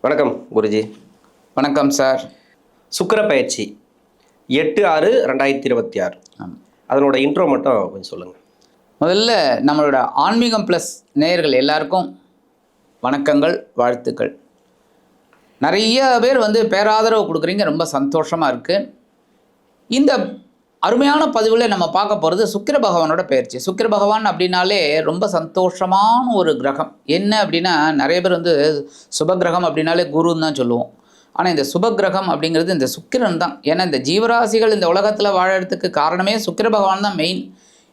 வணக்கம் குருஜி. வணக்கம் சார். சுக்கிர பயிற்சி 8/6/2026. அதனோட இன்ட்ரோ மட்டும் கொஞ்சம் சொல்லுங்கள். முதல்ல நம்மளோட ஆன்மீகம் ப்ளஸ் நேயர்கள் எல்லாருக்கும் வணக்கங்கள், வாழ்த்துக்கள். நிறைய பேர் பேராதரவு கொடுக்குறீங்க, ரொம்ப சந்தோஷமாக இருக்குது. இந்த அருமையான பதிவில் நம்ம பார்க்க போகிறது சுக்கிர பகவானோட பயிற்சி. சுக்கிர பகவான் அப்படின்னாலே ரொம்ப சந்தோஷமான ஒரு கிரகம். என்ன அப்படின்னா, நிறைய பேர் சுபகிரகம் அப்படின்னாலே குருன்னு தான் சொல்லுவோம். ஆனால் இந்த சுபகிரகம் அப்படிங்கிறது இந்த சுக்கிரன் தான். ஏன்னா இந்த ஜீவராசிகள் இந்த உலகத்தில் வாழறதுக்கு காரணமே சுக்கிர பகவான் தான் மெயின்.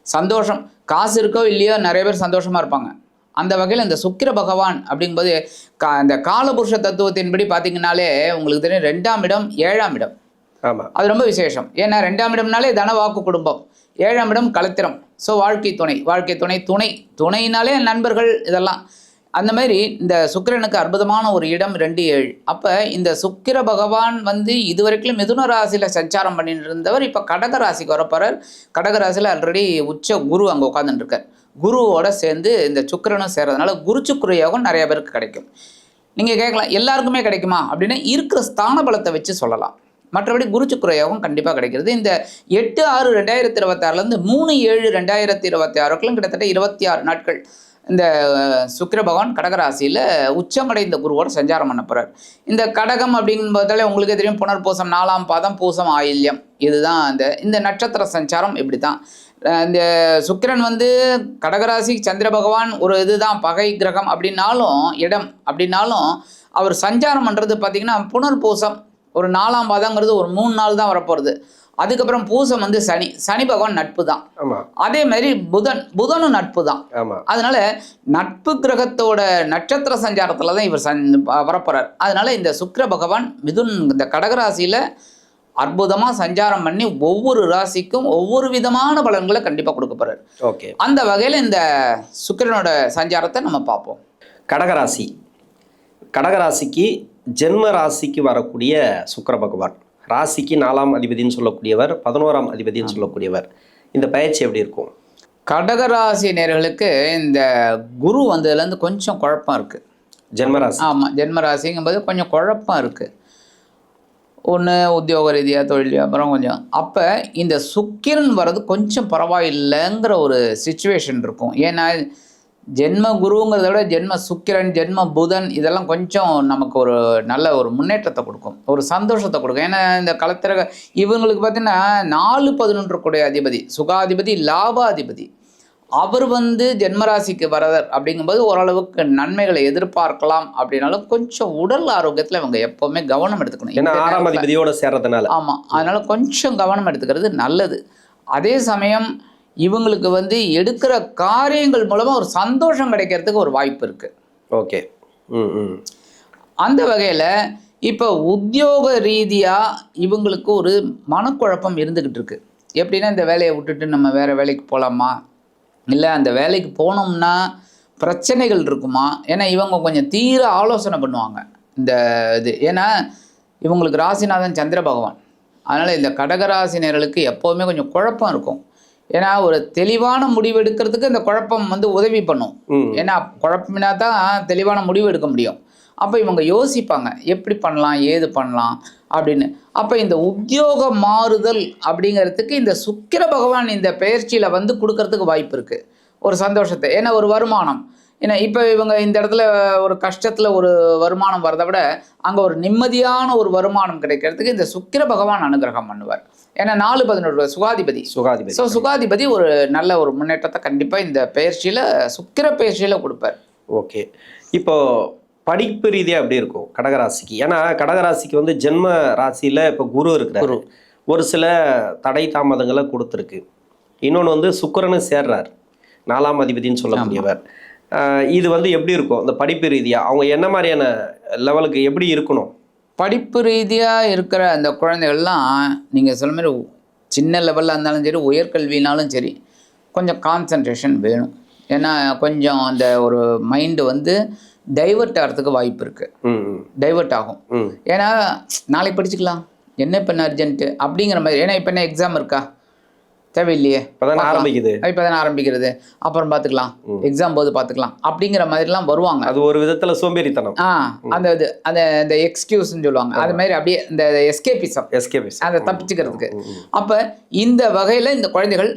சந்தோஷம், காசு இருக்கோ இல்லையோ நிறைய பேர் சந்தோஷமாக இருப்பாங்க. அந்த வகையில் இந்த சுக்கிர பகவான் அப்படிங்கும்போது இந்த காலபுருஷ தத்துவத்தின்படி பார்த்திங்கனாலே உங்களுக்கு தெரியும் 2ஆம் இடம் 7ஆம் இடம். ஆமாம், அது ரொம்ப விசேஷம். ஏன்னா 2ஆம் இடம்னாலே தனவாக்கு குடும்பம், 7ஆம் இடம் களத்திரம். ஸோ வாழ்க்கை துணை துணைனாலே நண்பர்கள், இதெல்லாம் அந்த மாதிரி இந்த சுக்கிரனுக்கு அற்புதமான ஒரு இடம் 2-7. அப்போ இந்த சுக்கிர பகவான் இதுவரைக்கும் மிதுன ராசியில் சஞ்சாரம் பண்ணிட்டு இருந்தவர் இப்போ கடக ராசிக்கு வரப்போறார். கடக ராசியில் ஆல்ரெடி உச்ச குரு அங்கே உட்காந்துட்டுருக்கார். குருவோட சேர்ந்து இந்த சுக்கிரனும் சேர்றதுனால குரு சுக்கிர யோகம் நிறைய பேருக்கு கிடைக்கும். நீங்கள் கேட்கலாம், எல்லாருக்குமே கிடைக்குமா அப்படின்னா இருக்கிற ஸ்தான பலத்தை வச்சு சொல்லலாம். மற்றபடி குரு சுக்கிர யோகம் கண்டிப்பாக கிடைக்கிறது. இந்த 8/6/2026 3/7/2026 கிட்டத்தட்ட 26 நாட்கள் இந்த சுக்கிர பகவான் கடகராசியில் உச்சமடைந்த குருவோட சஞ்சாரம் பண்ண போகிறார். இந்த கடகம் அப்படிங்கும்போதாலே உங்களுக்கே தெரியும், புனர்பூசம் 4ஆம் பாதம், பூசம் ஆயில்யம், இதுதான் இந்த நட்சத்திர சஞ்சாரம். இப்படி தான் இந்த சுக்கிரன் கடகராசி சந்திர பகவான் ஒரு இதுதான் பகை கிரகம் அப்படின்னாலும், இடம் அப்படின்னாலும், அவர் சஞ்சாரம் பண்ணுறது பார்த்திங்கன்னா புனர்பூசம் ஒரு 4ஆம் பாதங்கிறது ஒரு 3 நாள் தான் வரப்போகிறது. அதுக்கப்புறம் பூசம் சனி பகவான் நட்பு தான். அதே மாதிரி புதனும் நட்பு தான். அதனால நட்பு கிரகத்தோட நட்சத்திர சஞ்சாரத்தில் தான் இவர் வரப்போறார். அதனால இந்த சுக்கிர பகவான் இந்த கடகராசியில் அற்புதமாக சஞ்சாரம் பண்ணி ஒவ்வொரு ராசிக்கும் ஒவ்வொரு விதமான பலன்களை கண்டிப்பாக கொடுக்க போறார். ஓகே, அந்த வகையில் இந்த சுக்கிரனோட சஞ்சாரத்தை நம்ம பார்ப்போம். கடகராசிக்கு ஜென்ம ராசிக்கு வரக்கூடிய சுக்கிர பகவான் ராசிக்கு 4ஆம் அதிபதினு சொல்லக்கூடியவர், 11ஆம் அதிபதினு சொல்லக்கூடியவர். இந்த பயிற்சி எப்படி இருக்கும்? கடகராசி நேயர்களுக்கு இந்த குரு வந்ததுலேருந்து கொஞ்சம் குழப்பம் இருக்குது. ஜென்மராசி. ஆமாம், ஜென்மராசிங்கும்போது கொஞ்சம் குழப்பம் இருக்குது. ஒன்று உத்தியோக ரீதியாக, தொழில் வியாபாரம் கொஞ்சம். அப்போ இந்த சுக்கிரன் வர்றது கொஞ்சம் பரவாயில்லைங்கிற ஒரு சிச்சுவேஷன் இருக்கும். ஏன்னா ஜென்ம குருங்கிறத விட ஜென்ம சுக்கிரன், ஜென்ம புதன், இதெல்லாம் கொஞ்சம் நமக்கு ஒரு நல்ல ஒரு முன்னேற்றத்தை கொடுக்கும், ஒரு சந்தோஷத்தை கொடுக்கும். ஏன்னா இந்த களத்திர இவங்களுக்கு பார்த்தீங்கன்னா 4-11 கூடிய அதிபதி, சுகாதிபதி, லாபாதிபதி, அவர் ஜென்மராசிக்கு வரதர் அப்படிங்கும்போது ஓரளவுக்கு நன்மைகளை எதிர்பார்க்கலாம். அப்படின்னாலும் கொஞ்சம் உடல் ஆரோக்கியத்தில் இவங்க எப்போவுமே கவனம் எடுத்துக்கணும். ஏன்னா 6ஆம் அதிபதியோட சேர்றதுனால. ஆமாம், அதனால கொஞ்சம் கவனம் எடுத்துக்கிறது நல்லது. அதே சமயம் இவங்களுக்கு எடுக்கிற காரியங்கள் மூலமாக ஒரு சந்தோஷம் கிடைக்கிறதுக்கு ஒரு வாய்ப்பு இருக்குது. ஓகே. அந்த வகையில் இப்போ உத்தியோக ரீதியாக இவங்களுக்கு ஒரு மனக்குழப்பம் இருந்துக்கிட்டு இருக்கு. எப்படின்னா, இந்த வேலையை விட்டுட்டு நம்ம வேறு வேலைக்கு போகலாமா, இல்லை அந்த வேலைக்கு போனோம்னா பிரச்சனைகள் இருக்குமா? ஏன்னா இவங்க கொஞ்சம் தீர ஆலோசனை பண்ணுவாங்க இந்த இது. ஏன்னா இவங்களுக்கு ராசிநாதன் சந்திர பகவான். அதனால் இந்த கடகராசினர்களுக்கு எப்போவுமே கொஞ்சம் குழப்பம் இருக்கும். ஏன்னா ஒரு தெளிவான முடிவு எடுக்கிறதுக்கு இந்த குழப்பம் உதவி பண்ணும். ஏன்னா குழப்பம்னா தான் தெளிவான முடிவு எடுக்க முடியும். அப்போ இவங்க யோசிப்பாங்க, எப்படி பண்ணலாம், ஏது பண்ணலாம் அப்படின்னு. அப்போ இந்த உத்தியோக மாறுதல் அப்படிங்கிறதுக்கு இந்த சுக்கிர பகவான் இந்த பயிற்சியில் கொடுக்கறதுக்கு வாய்ப்பு இருக்குது, ஒரு சந்தோஷத்தை. ஏன்னா ஒரு வருமானம். ஏன்னா இப்போ இவங்க இந்த இடத்துல ஒரு கஷ்டத்தில் ஒரு வருமானம் வரதை விட அங்கே ஒரு நிம்மதியான ஒரு வருமானம் கிடைக்கிறதுக்கு இந்த சுக்கிர பகவான் அனுகிரகம் பண்ணுவார். ஏன்னா 4-11 சுகாதிபதி. ஸோ சுகாதிபதி ஒரு நல்ல ஒரு முன்னேற்றத்தை கண்டிப்பாக இந்த பயிற்சியில், சுக்கிர பயிற்சியில் கொடுப்பார். ஓகே, இப்போ படிப்பு ரீதியாக எப்படி இருக்கும் கடகராசிக்கு? ஏன்னா கடகராசிக்கு ஜென்ம ராசியில் இப்போ குரு இருக்கிறார். ஒரு சில தடை தாமதங்களை கொடுத்துருக்கு. இன்னொன்று சுக்கிரனும் சேர்றார், 4ஆம் அதிபதினு சொல்லக்கூடியவர். இது எப்படி இருக்கும் இந்த படிப்பு ரீதியாக? அவங்க என்ன மாதிரியான லெவலுக்கு எப்படி இருக்கணும்? படிப்பு ரீதியாக இருக்கிற அந்த குழந்தைகள்லாம் நீங்கள் சொல்ல மாதிரி சின்ன லெவலில் இருந்தாலும் சரி, உயர்கல்வினாலும் சரி, கொஞ்சம் கான்சன்ட்ரேஷன் வேணும். ஏன்னா கொஞ்சம் அந்த ஒரு மைண்டு டைவர்ட் ஆகிறதுக்கு வாய்ப்பு இருக்குது. டைவர்ட் ஆகும். ஏன்னா நாளைக்கு படிச்சுக்கலாம், என்ன இப்போ அர்ஜென்ட்டு அப்படிங்கிற மாதிரி. ஏன்னா இப்போ என்ன எக்ஸாம் இருக்கா, தேவையில்லையே, இப்பதானே ஆரம்பிக்குது. இப்போதானே ஆரம்பிக்கிறது, அப்புறம் பார்த்துக்கலாம், எக்ஸாம் போது பார்த்துக்கலாம் அப்படிங்கிற மாதிரிலாம் வருவாங்க. அது ஒரு விதத்துல சோம்பேறித்தனம். அந்த இது அந்த எக்ஸ்கியூஸ்ன்னு சொல்லுவாங்க, அது மாதிரி அப்படியே இந்த எஸ்கேபிசம், அதை தப்பிச்சுக்கிறதுக்கு. அப்போ இந்த வகையில் இந்த குழந்தைகள்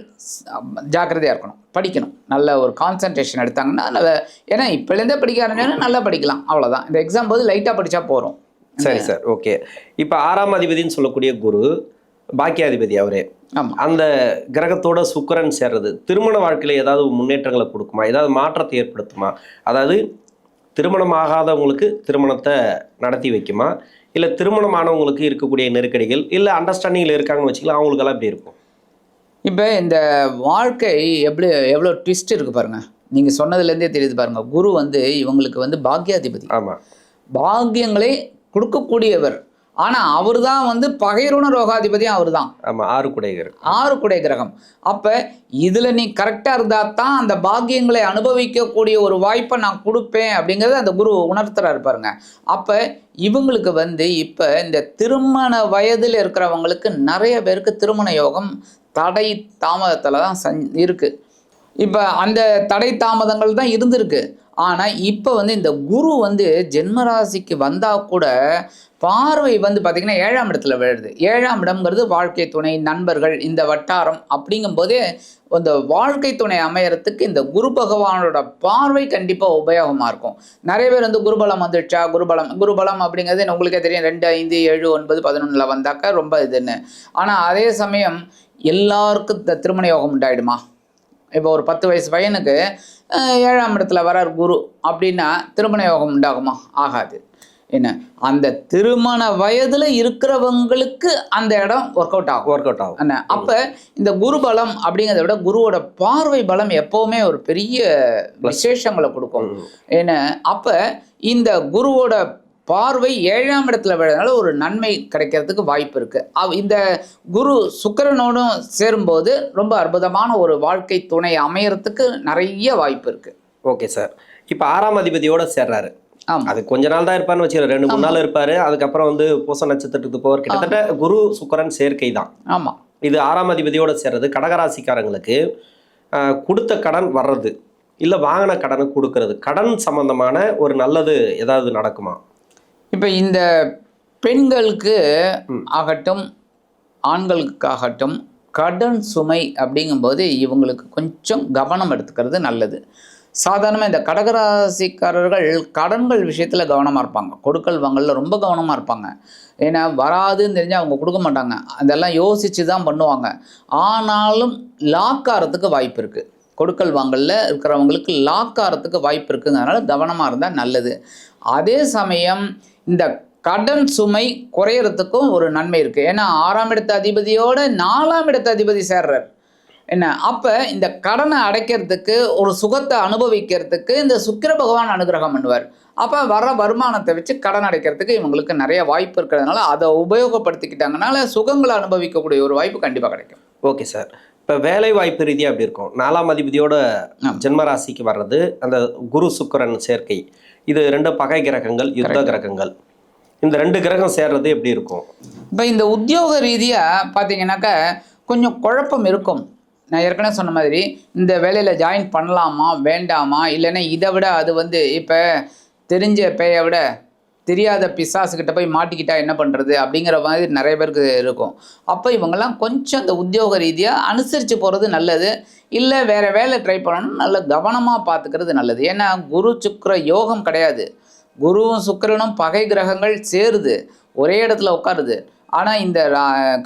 ஜாக்கிரதையாக இருக்கணும், படிக்கணும், நல்ல ஒரு கான்சன்ட்ரேஷன் எடுத்தாங்கன்னா நல்ல. ஏன்னா இப்போலேருந்தே படிக்க ஆரம்பிச்சா நல்லா படிக்கலாம், அவ்வளோதான். இந்த எக்ஸாம் போது லைட்டாக படித்தா போகிறோம். சரி சார், ஓகே. இப்போ 6ஆம் அதிபதினு சொல்லக்கூடிய குரு பாக்கியாதிபதி அவரே, அந்த கிரகத்தோட சுக்கிரன் சேர்றது திருமண வாழ்க்கையில் ஏதாவது முன்னேற்றங்களை கொடுக்குமா, ஏதாவது மாற்றத்தை ஏற்படுத்துமா? அதாவது திருமணம் ஆகாதவங்களுக்கு திருமணத்தை நடத்தி வைக்குமா, இல்லை திருமணமானவங்களுக்கு இருக்கக்கூடிய நெருக்கடிகள், இல்லை அண்டர்ஸ்டாண்டிங்கில் இருக்காங்கன்னு வச்சுக்கலாம், அவங்களுக்கெல்லாம் எப்படி இருக்கும்? இப்போ இந்த வாழ்க்கை எவ்வளோ ட்விஸ்ட் இருக்குது பாருங்கள். நீங்கள் சொன்னதுலேருந்தே தெரியுது பாருங்கள். குரு வந்து இவங்களுக்கு வந்து பாக்கியாதிபதி. ஆமாம், பாக்கியங்களை கொடுக்கக்கூடியவர். ஆனால் அவர் தான் வந்து பகைருண ரோகாதிபதியும் அவர் தான். ஆமாம், 6 குடை கிரகம். அப்போ இதில் நீ கரெக்டாக இருந்தால் தான் அந்த பாக்கியங்களை அனுபவிக்கக்கூடிய ஒரு வாய்ப்பை நான் கொடுப்பேன் அப்படிங்கிறத அந்த குரு உணர்த்துறாரு பாருங்க. அப்போ இவங்களுக்கு வந்து இப்போ இந்த திருமண வயதில் இருக்கிறவங்களுக்கு நிறைய பேருக்கு திருமண யோகம் தடை தாமதத்தில் தான் இருக்குது. இப்போ அந்த தடை தாமதங்கள் தான் இருந்திருக்கு. ஆனால் இப்போ வந்து இந்த குரு வந்து ஜென்மராசிக்கு வந்தால் கூட பார்வை வந்து பார்த்திங்கன்னா 7ஆம் இடத்துல விழுது. 7ஆம் இடம்ங்கிறது வாழ்க்கை துணை, நண்பர்கள், இந்த வட்டாரம். அப்படிங்கும்போதே அந்த வாழ்க்கை துணை அமையறதுக்கு இந்த குரு பகவானோட பார்வை கண்டிப்பாக உபயோகமாக இருக்கும். நிறைய பேர் வந்து குருபலம் வந்துடுச்சா, குருபலம் அப்படிங்கிறது உங்களுக்கே தெரியும், 2, 5, 7, 9, 11 வந்தாக்கா ரொம்ப இதுன்னு. ஆனால் அதே சமயம் எல்லாருக்கும் இந்த திருமண யோகம் உண்டாயிடுமா? இப்போ ஒரு 10 வயசு பையனுக்கு 7ஆம் இடத்துல வரார் குரு அப்படின்னா திருமண யோகம் உண்டாகுமா? ஆகாது. என்ன, அந்த திருமண வயதில் இருக்கிறவங்களுக்கு அந்த இடம் ஒர்க் அவுட் ஆகும். என்ன, அப்போ இந்த குரு பலம் அப்படிங்கிறத விட குருவோட பார்வை பலம் எப்போவுமே ஒரு பெரிய விசேஷங்களை கொடுக்கும். ஏன்னா அப்போ இந்த குருவோட பார்வை 7ஆம் இடத்துல விழுறதுனால ஒரு நன்மை கிடைக்கிறதுக்கு வாய்ப்பு இருக்குது. இந்த குரு சுக்கிரனோடும் சேரும்போது ரொம்ப அற்புதமான ஒரு வாழ்க்கை துணை அமையறதுக்கு நிறைய வாய்ப்பு இருக்குது. ஓகே சார், இப்போ 6ஆம் அதிபதியோட சேர்றாரு. அது கொஞ்ச நாள் தான் இருப்பார்னு வச்சுக்கிறேன், 2-3 நாள் இருப்பார். அதுக்கப்புறம் வந்து பூச நட்சத்திரத்துக்கு போவார். கிட்டத்தட்ட குரு சுக்கிரன் சேர்க்கை தான். ஆமாம், இது 6ஆம் அதிபதியோட சேர்றது கடகராசிக்காரங்களுக்கு கொடுத்த கடன் வர்றது, இல்லை வாங்கின கடனை கொடுக்கறது, கடன் சம்பந்தமான ஒரு நல்லது ஏதாவது நடக்குமா? இப்போ இந்த பெண்களுக்கு ஆகட்டும் ஆண்களுக்காகட்டும் கடன் சுமை அப்படிங்கும்போது இவங்களுக்கு கொஞ்சம் கவனம் எடுத்துக்கிறது நல்லது. சாதாரணமாக இந்த கடகராசிக்காரர்கள் கடன்கள் விஷயத்தில் கவனமாக இருப்பாங்க, கொடுக்கல் வாங்கலில் ரொம்ப கவனமாக இருப்பாங்க. ஏன்னா வராதுன்னு தெரிஞ்சால் அவங்க கொடுக்க மாட்டாங்க, அதெல்லாம் யோசித்து தான் பண்ணுவாங்க. ஆனாலும் லாக் ஆகிறதுக்கு வாய்ப்பு இருக்குது. கொடுக்கல் வாங்கலில் இருக்கிறவங்களுக்கு லாக் ஆகிறதுக்கு வாய்ப்பு இருக்குங்கிறதுனால கவனமாக இருந்தால் நல்லது. அதே சமயம் இந்த கடன் சுமை குறையறதுக்கும் ஒரு நன்மை இருக்குது. ஏன்னா 6ஆம் இடத்து அதிபதியோட 4ஆம் இடத்து அதிபதி சேர்றார். என்ன, அப்போ இந்த கடனை அடைக்கிறதுக்கு ஒரு சுகத்தை அனுபவிக்கிறதுக்கு இந்த சுக்கிர பகவான் அனுகிரகம் பண்ணுவார். அப்போ வர வருமானத்தை வச்சு கடன் அடைக்கிறதுக்கு இவங்களுக்கு நிறைய வாய்ப்பு இருக்கிறதுனால அதை உபயோகப்படுத்திக்கிட்டாங்கனால சுகங்களை அனுபவிக்கக்கூடிய ஒரு வாய்ப்பு கண்டிப்பாக கிடைக்கும். ஓகே சார், இப்போ வேலை வாய்ப்பு ரீதியாக அப்படி இருக்கும். 4ஆம் அதிபதியோட ஜென்மராசிக்கு வர்றது அந்த குரு சுக்கிரன் சேர்க்கை, இது 2 பகை கிரகங்கள், யுத்த கிரகங்கள். இந்த 2 கிரகம் சேர்றது எப்படி இருக்கும்? இப்போ இந்த உத்தியோக ரீதியாக பார்த்தீங்கன்னாக்கா கொஞ்சம் குழப்பம் இருக்கும். நான் ஏற்கனவே சொன்ன மாதிரி இந்த வேலையில் ஜாயின் பண்ணலாமா வேண்டாமா, இல்லைன்னா இதை விட அது வந்து இப்போ தெரிஞ்ச பேயை விட தெரியாத பிசாசுக்கிட்ட போய் மாட்டிக்கிட்டா என்ன பண்ணுறது அப்படிங்கிற மாதிரி நிறைய பேருக்கு இருக்கும். அப்போ இவங்கெல்லாம் கொஞ்சம் இந்த உத்தியோக ரீதியாக அனுசரித்து போகிறது நல்லது. இல்லை வேறு வேலை ட்ரை பண்ணணும், நல்ல கவனமாக பார்த்துக்கிறது நல்லது. ஏன்னா குரு சுக்கிர யோகம் கிடையாது. குருவும் சுக்கிரனும் பகை கிரகங்கள் சேருது, ஒரே இடத்துல உட்காருது. ஆனால் இந்த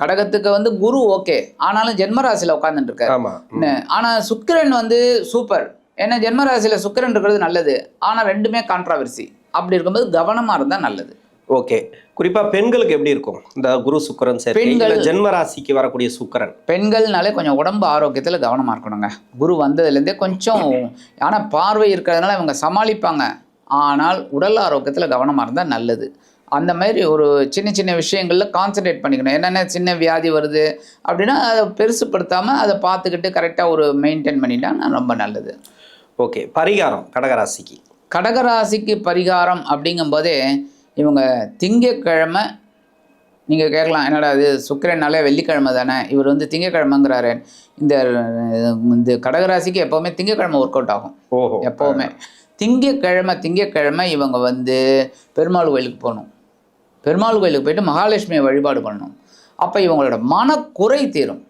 கடகத்துக்கு வந்து குரு ஓகே, ஆனாலும் ஜென்மராசியில் உட்காந்துட்டு இருக்காரு. ஆனால் சுக்கிரன் வந்து சூப்பர். ஏன்னா ஜென்மராசியில் சுக்கிரன் இருக்கிறது நல்லது, ஆனால் ரெண்டுமே கான்ட்ராவர்சி. அப்படி இருக்கும்போது கவனமாக இருந்தால் நல்லது. ஓகே, குறிப்பாக பெண்களுக்கு எப்படி இருக்கும் இந்த குரு சுக்கிரன் சேர்க்கை? பெண்கள் ஜென்மராசிக்கு வரக்கூடிய சுக்கிரன் பெண்கள்னாலே கொஞ்சம் உடம்பு ஆரோக்கியத்தில் கவனமாக இருக்கணுங்க. குரு வந்ததுலேருந்தே கொஞ்சம், ஆனால் பார்வை இருக்கிறதுனால இவங்க சமாளிப்பாங்க, ஆனால் உடல் ஆரோக்கியத்தில் கவனமாக இருந்தால் நல்லது. அந்த மாதிரி ஒரு சின்ன சின்ன விஷயங்களில் கான்சன்ட்ரேட் பண்ணிக்கணும். என்னென்ன சின்ன வியாதி வருது அப்படின்னா அதை பெருசுப்படுத்தாமல் அதை பார்த்துக்கிட்டு கரெக்டாக ஒரு மெயின்டைன் பண்ணிட்டா ரொம்ப நல்லது. ஓகே, பரிகாரம் கடகராசிக்கு பரிகாரம் அப்படிங்கும்போதே இவங்க திங்கக்கிழமை நீங்கள் கேட்கலாம், என்னடா இது சுக்கிரனாலே வெள்ளிக்கிழமை தானே, இவர் வந்து திங்கக்கிழமைங்கிறாரு. இந்த இந்த கடகராசிக்கு எப்போவுமே திங்கக்கிழமை ஒர்க் அவுட் ஆகும். ஓஹோ. எப்போவுமே திங்கக்கிழமை இவங்க வந்து பெருமாள் கோயிலுக்கு போகணும். பெருமாள் கோயிலுக்கு போயிட்டு மகாலட்சுமியை வழிபாடு பண்ணணும். அப்போ இவங்களோட மனக்குறை தீரும்.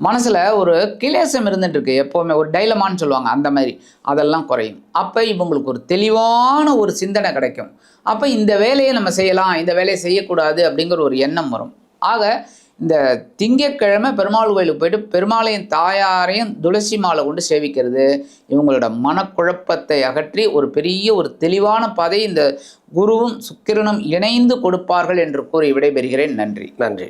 மனசில் ஒரு கிளேசம் இருந்துட்டு இருக்கு, எப்போவுமே ஒரு டைலமான்னு சொல்லுவாங்க, அந்த மாதிரி அதெல்லாம் குறையும். அப்போ இவங்களுக்கு ஒரு தெளிவான ஒரு சிந்தனை கிடைக்கும். அப்போ இந்த வேலையை நம்ம செய்யலாம், இந்த வேலையை செய்யக்கூடாது அப்படிங்கிற ஒரு எண்ணம் வரும். ஆக இந்த திங்கட்கிழமை பெருமாள் கோயிலுக்கு போயிட்டு பெருமாளையும் தாயாரையும் துளசி மாலை கொண்டு சேவிக்கிறது இவங்களோட மனக்குழப்பத்தை அகற்றி ஒரு பெரிய ஒரு தெளிவான பாதை இந்த குருவும் சுக்கிரனும் இணைந்து கொடுப்பார்கள் என்று கூறி விடைபெறுகிறேன். நன்றி. நன்றி.